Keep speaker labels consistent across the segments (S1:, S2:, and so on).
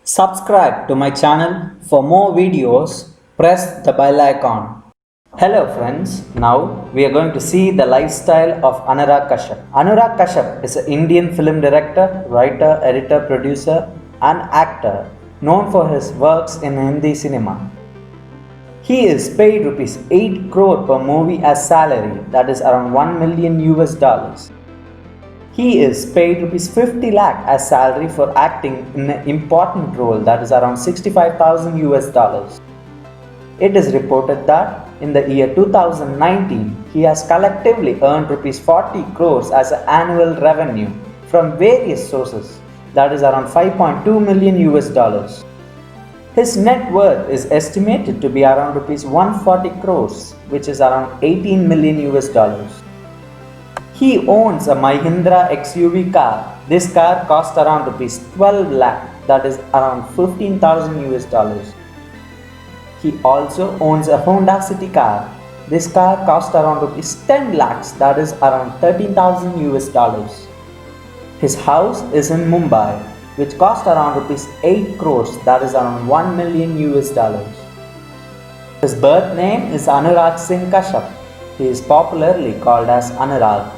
S1: Subscribe to my channel for more videos. Press the bell icon. Hello friends, now we are going to see the lifestyle of Anurag Kashyap. Anurag Kashyap is an Indian film director, writer, editor, producer and actor known for his works in Hindi cinema. He is paid rupees 8 crore per movie as salary, that is around 1 million US dollars. He is paid rupees 50 lakh as salary for acting in an important role, that is around 65,000 US dollars. It is reported that in the year 2019, he has collectively earned rupees 40 crores as an annual revenue from various sources, that is around 5.2 million US dollars. His net worth is estimated to be around rupees 140 crores, which is around 18 million US dollars. He owns a Mahindra XUV car. This car cost around rupees 12 lakh, that is around 15,000 US dollars. He also owns a Honda City car. This car cost around rupees 10 lakhs, that is around 13,000 US dollars. His house is in Mumbai, which cost around rupees 8 crores, that is around 1 million US dollars. His birth name is Anurag Singh Kashyap. He is popularly called as Anurag.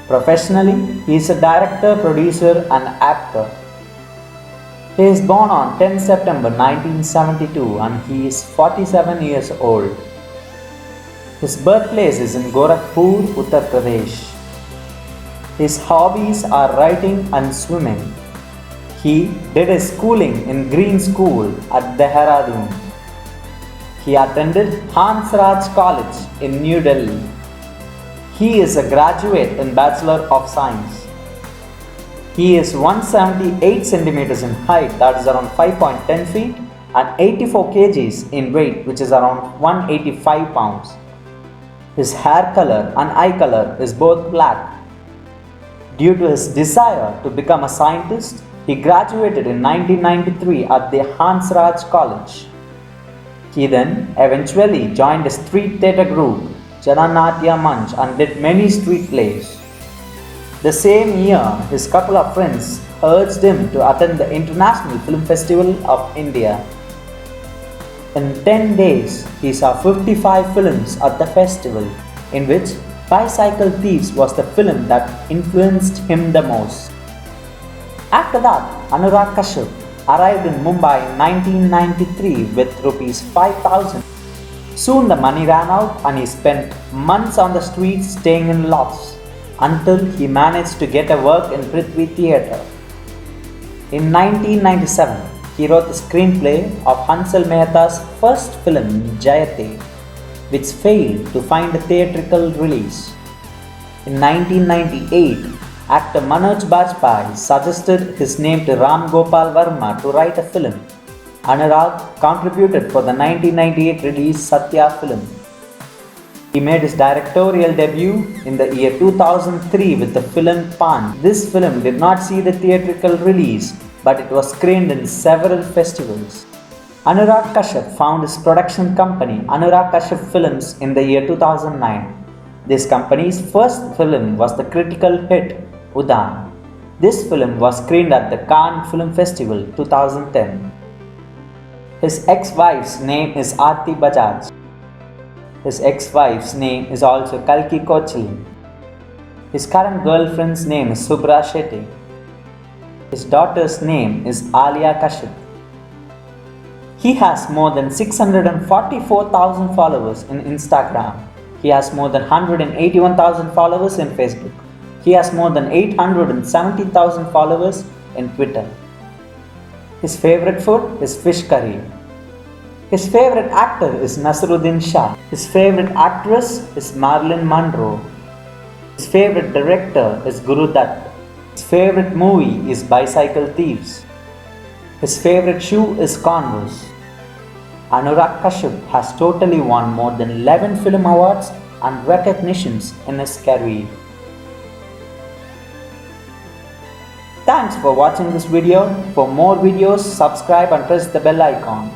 S1: Professionally, he is a director, producer and actor. He is born on 10 September 1972 and he is 47 years old. His birthplace is in Gorakhpur, Uttar Pradesh. His hobbies are writing and swimming. He did his schooling in Green School at Dehradun. He attended Hansraj College in New Delhi. He is a graduate in Bachelor of Science. He is 178 centimeters in height, that is around 5.10 feet, and 84 kgs in weight, which is around 185 pounds. His hair color and eye color is both black. Due to his desire to become a scientist, he graduated in 1993 at the Hansraj College. He then eventually joined a street theatre group, Jananatya Manch, and did many street plays. The same year, his couple of friends urged him to attend the International Film Festival of India. In 10 days, he saw 55 films at the festival, in which Bicycle Thieves was the film that influenced him the most. After that, Anurag Kashyap arrived in Mumbai in 1993 with rupees 5,000. Soon the money ran out and he spent months on the streets staying in lofts until he managed to get a work in Prithvi Theatre. In 1997, he wrote the screenplay of Hansal Mehta's first film Jayate, which failed to find a theatrical release. In 1998, actor Manoj Bajpayee suggested his name to Ram Gopal Varma to write a film. Anurag contributed for the 1998 release Satya film. He made his directorial debut in the year 2003 with the film Pan. This film did not see the theatrical release, but it was screened in several festivals. Anurag Kashyap founded his production company Anurag Kashyap Films in the year 2009. This company's first film was the critical hit Udaan. This film was screened at the Cannes Film Festival 2010. His ex-wife's name is Aarti Bajaj. His ex-wife's name is also Kalki Kochli. His current girlfriend's name is Subhra Shetty. His daughter's name is Alia Kashyap. He has more than 644,000 followers in Instagram. He has more than 181,000 followers in Facebook. He has more than 870,000 followers in Twitter. His favorite food is fish curry. His favorite actor is Naseeruddin Shah. His favorite actress is Marilyn Monroe. His favorite director is Guru Dutt. His favorite movie is Bicycle Thieves. His favorite shoe is Converse. Anurag Kashyap has totally won more than 11 film awards and recognitions in his career. Thanks for watching this video. For more videos, subscribe and press the bell icon.